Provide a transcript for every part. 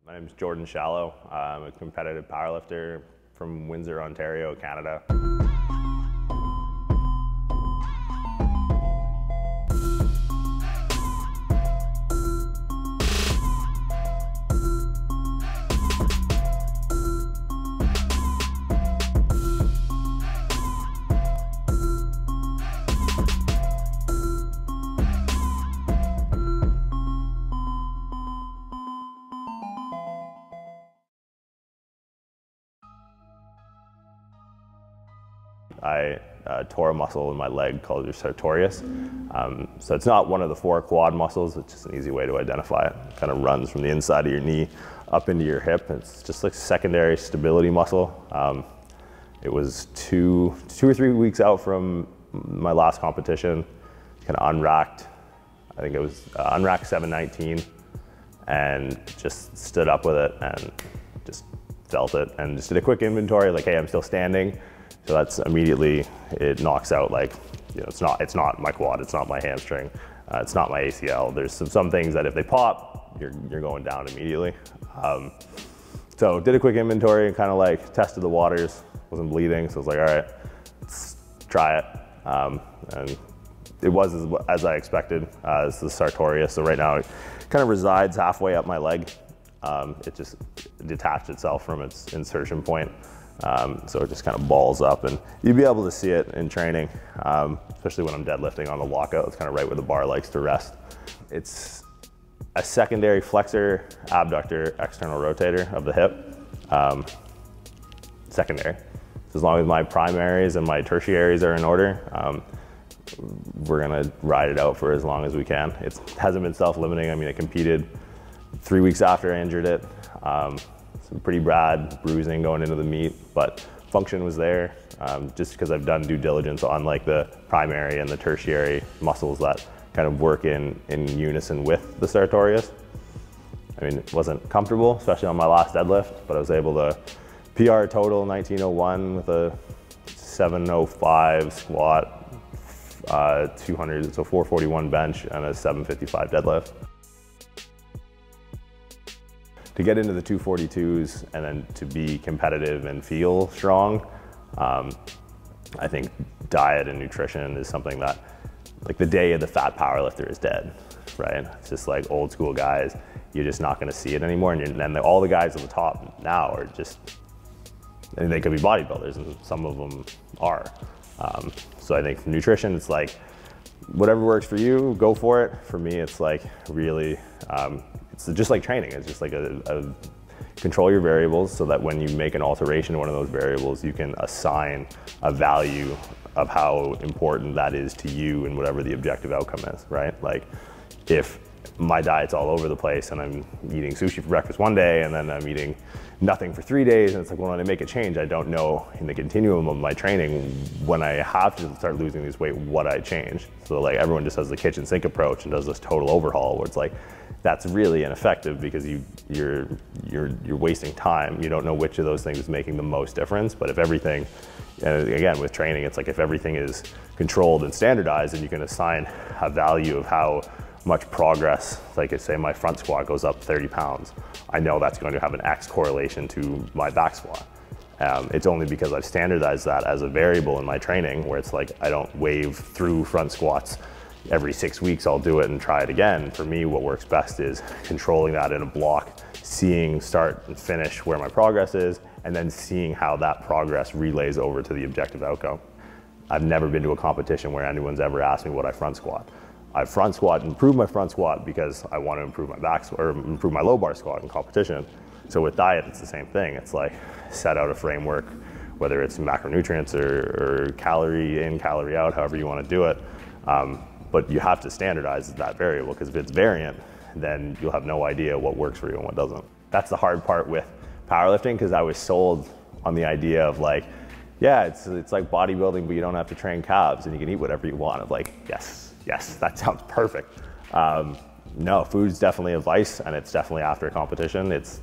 My name is Jordan Shallow. I'm a competitive powerlifter from Windsor, Ontario, Canada. I tore a muscle in my leg called your sartorius. So it's not one of the 4 quad muscles, it's just an easy way to identify it. It kind of runs from the inside of your knee up into your hip. It's just like secondary stability muscle. It was two or three weeks out from my last competition, kind of unracked. I think it was unracked 719 and just stood up with it and just felt it and just did a quick inventory like, hey, I'm still standing. So that's immediately, it knocks out like, you know, it's not my quad, it's not my hamstring, it's not my ACL. There's some things that if they pop, you're going down immediately. So did a quick inventory and kind of like tested the waters, wasn't bleeding. So I was like, all right, let's try it. And it was as I expected. It's the sartorius. So right now it kind of resides halfway up my leg. It just detached itself from its insertion point. So it just kind of balls up, and you'd be able to see it in training, especially when I'm deadlifting on the lockout. It's kind of right where the bar likes to rest. It's a secondary flexor, abductor, external rotator of the hip. Secondary. So as long as my primaries and my tertiaries are in order, we're gonna ride it out for as long as we can. It hasn't been self-limiting. I mean, I competed 3 weeks after I injured it. Some pretty bad bruising going into the meet, but function was there, just because I've done due diligence on like the primary and the tertiary muscles that kind of work in unison with the sartorius. I mean, it wasn't comfortable, especially on my last deadlift, but I was able to PR total 1901 with a 705 squat, 200, so 441 bench and a 755 deadlift. To get into the 242s and then to be competitive and feel strong, I think diet and nutrition is something that, like, the day of the fat powerlifter is dead, right? It's just like old school guys, you're just not gonna see it anymore. And all the guys at the top now are just, I mean, they could be bodybuilders and some of them are. So I think for nutrition, it's like, whatever works for you, go for it. For me, it's like really, it's just like training. It's just like a control your variables so that when you make an alteration to one of those variables, you can assign a value of how important that is to you and whatever the objective outcome is, right? Like if my diet's all over the place and I'm eating sushi for breakfast one day and then I'm eating nothing for 3 days, and it's like, well, when I make a change, I don't know in the continuum of my training when I have to start losing this weight what I change. So like everyone just has the kitchen sink approach and does this total overhaul where it's like, that's really ineffective because you're wasting time. You don't know which of those things is making the most difference. But if everything, and again with training, it's like if everything is controlled and standardized, and you can assign a value of how much progress, like say my front squat goes up 30 pounds, I know that's going to have an X correlation to my back squat. It's only because I've standardized that as a variable in my training where it's like I don't wave through front squats every 6 weeks. I'll do it and try it again. For me, what works best is controlling that in a block, seeing start and finish where my progress is, and then seeing how that progress relays over to the objective outcome. I've never been to a competition where anyone's ever asked me what I front squat. I front squat and improve my front squat because I want to improve my back or improve my low bar squat in competition. So with diet, it's the same thing. It's like set out a framework, whether it's macronutrients or calorie in, calorie out, however you want to do it. But you have to standardize that variable, because if it's variant, then you'll have no idea what works for you and what doesn't. That's the hard part with powerlifting, because I was sold on the idea of like, yeah, it's like bodybuilding, but you don't have to train calves and you can eat whatever you want. I'm like, yes, that sounds perfect. No, food's definitely a vice, and it's definitely after a competition. It's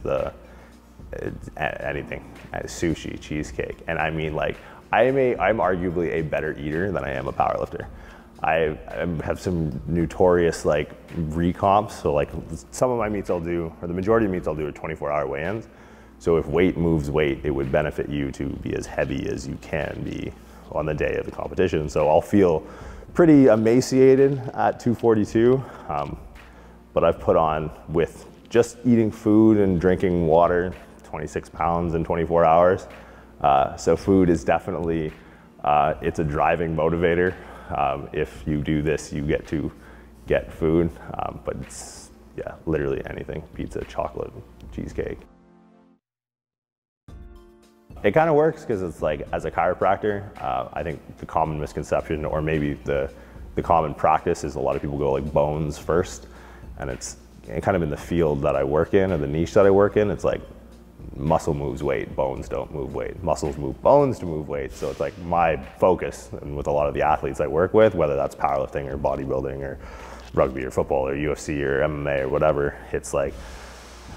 anything, sushi, cheesecake. And I mean, like, I'm arguably a better eater than I am a powerlifter. I have some notorious like recomps. So like some of my meets I'll do, or the majority of meets I'll do are 24-hour weigh-ins. So if weight moves weight, it would benefit you to be as heavy as you can be on the day of the competition. So I'll feel pretty emaciated at 242, but I've put on, with just eating food and drinking water, 26 pounds in 24 hours. So food is definitely, it's a driving motivator. If you do this, you get to get food, but it's, yeah, literally anything. Pizza, chocolate, cheesecake. It kind of works because it's like, as a chiropractor, I think the common misconception, or maybe the common practice, is a lot of people go like bones first, and it's kind of in the field that I work in, or the niche that I work in, it's like muscle moves weight, bones don't move weight. Muscles move bones to move weight. So it's like my focus, and with a lot of the athletes I work with, whether that's powerlifting or bodybuilding or rugby or football or UFC or MMA or whatever, it's like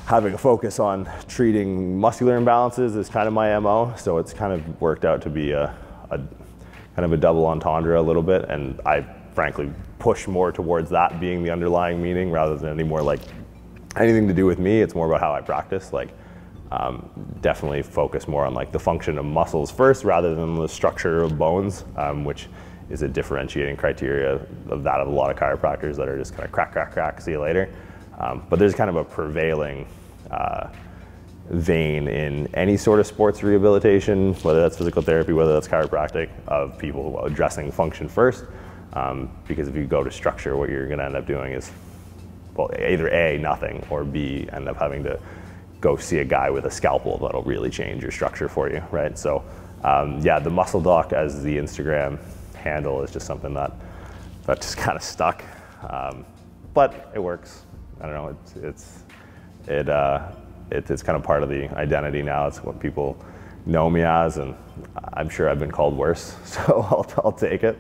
having a focus on treating muscular imbalances is kind of my MO. So it's kind of worked out to be a kind of a double entendre a little bit. And I frankly push more towards that being the underlying meaning rather than any more like anything to do with me. It's more about how I practice. Like definitely focus more on like the function of muscles first rather than the structure of bones, which is a differentiating criteria of that of a lot of chiropractors that are just kind of crack, crack, crack, see you later. But there's kind of a prevailing vein in any sort of sports rehabilitation, whether that's physical therapy, whether that's chiropractic, of people addressing function first. Because if you go to structure, what you're going to end up doing is, well, either A, nothing, or B, end up having to go see a guy with a scalpel that'll really change your structure for you, right? So yeah, the Muscle Doc as the Instagram handle is just something that just kind of stuck, but it works. I don't know, it's kind of part of the identity now. It's what people know me as, and I'm sure I've been called worse, so I'll take it.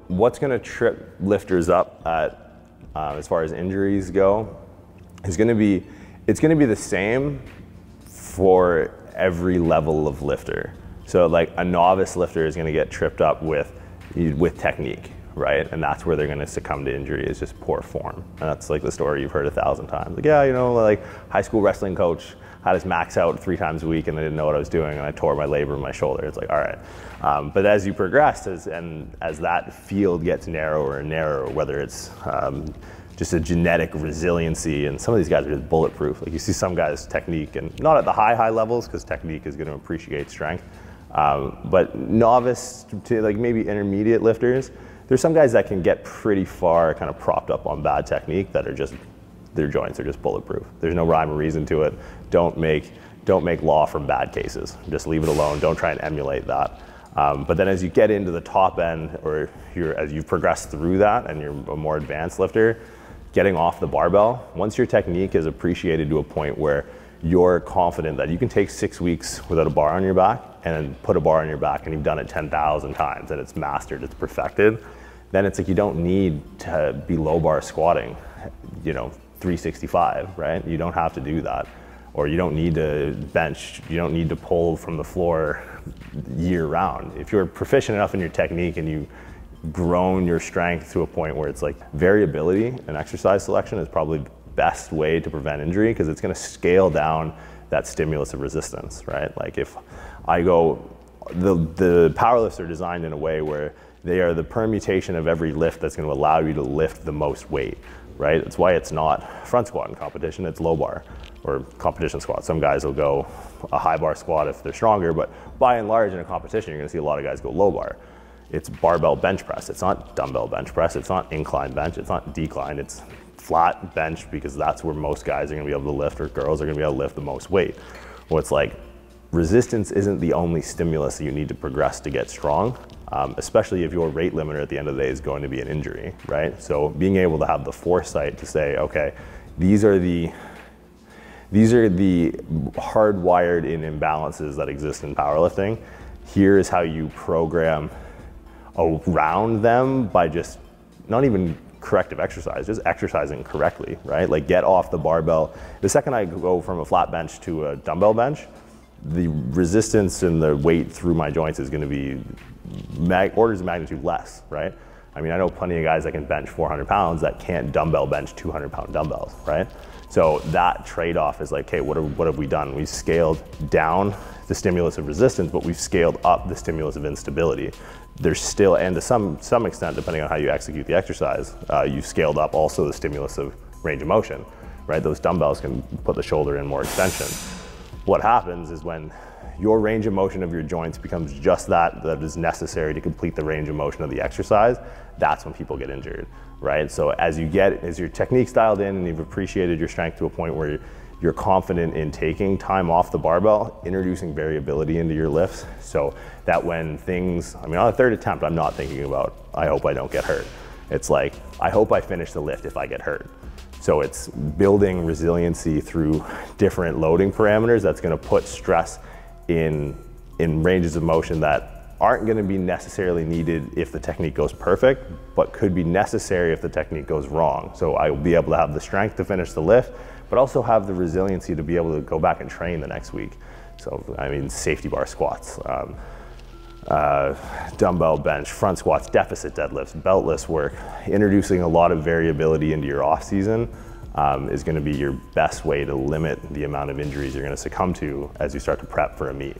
What's going to trip lifters up at, as far as injuries go, is going to be, it's going to be the same for every level of lifter. So like a novice lifter is going to get tripped up with technique, right? And that's where they're going to succumb to injury, is just poor form. And that's like the story you've heard 1,000 times. Like, yeah, you know, like high school wrestling coach had us max out 3 times a week and I didn't know what I was doing, and I tore my labrum in my shoulder. It's like, all right. But as you progress, as that field gets narrower and narrower, whether it's just a genetic resiliency, and some of these guys are just bulletproof. Like you see some guys' technique, and not at the high levels, because technique is going to appreciate strength, but novice to like maybe intermediate lifters, there's some guys that can get pretty far kind of propped up on bad technique that are just, their joints are just bulletproof. There's no rhyme or reason to it. Don't make law from bad cases. Just leave it alone. Don't try and emulate that. But then as you get into the top end, or as you progress through that and you're a more advanced lifter, getting off the barbell, once your technique is appreciated to a point where you're confident that you can take 6 weeks without a bar on your back and then put a bar on your back, and you've done it 10,000 times and it's mastered, it's perfected, then it's like you don't need to be low bar squatting, you know, 365, right? You don't have to do that. Or you don't need to bench, you don't need to pull from the floor year round. If you're proficient enough in your technique and you've grown your strength to a point where it's like variability and exercise selection is probably the best way to prevent injury, because it's going to scale down that stimulus of resistance, right? Like if I go, the powerlifts are designed in a way where they are the permutation of every lift that's going to allow you to lift the most weight, right? That's why it's not front squat in competition, it's low bar or competition squat. Some guys will go a high bar squat if they're stronger, but by and large in a competition, you're going to see a lot of guys go low bar. It's barbell bench press. It's not dumbbell bench press. It's not incline bench. It's not decline. It's flat bench, because that's where most guys are going to be able to lift, or girls are going to be able to lift the most weight. Well, it's like resistance isn't the only stimulus that you need to progress to get strong, especially if your rate limiter at the end of the day is going to be an injury, right? So being able to have the foresight to say, okay, these are the hardwired in imbalances that exist in powerlifting. Here is how you program around them by just not even corrective exercise, just exercising correctly, right? Like get off the barbell. The second I go from a flat bench to a dumbbell bench, the resistance and the weight through my joints is gonna be orders of magnitude less, right? I mean, I know plenty of guys that can bench 400 pounds that can't dumbbell bench 200-pound dumbbells, right? So that trade-off is like, okay, what have we done? We've scaled down the stimulus of resistance, but we've scaled up the stimulus of instability. There's still, and to some extent, depending on how you execute the exercise, you've scaled up also the stimulus of range of motion, right? Those dumbbells can put the shoulder in more extension. What happens is when your range of motion of your joints becomes just that is necessary to complete the range of motion of the exercise, that's when people get injured, right? So as your technique's dialed in and you've appreciated your strength to a point where you're confident in taking time off the barbell, introducing variability into your lifts, so that when things, I mean, on the third attempt, I'm not thinking about, I hope I don't get hurt. It's like, I hope I finish the lift if I get hurt. So it's building resiliency through different loading parameters that's gonna put stress in ranges of motion that aren't gonna be necessarily needed if the technique goes perfect, but could be necessary if the technique goes wrong. So I will be able to have the strength to finish the lift, but also have the resiliency to be able to go back and train the next week. So, I mean, safety bar squats, dumbbell bench, front squats, deficit deadlifts, beltless work. Introducing a lot of variability into your off season is gonna be your best way to limit the amount of injuries you're gonna succumb to as you start to prep for a meet.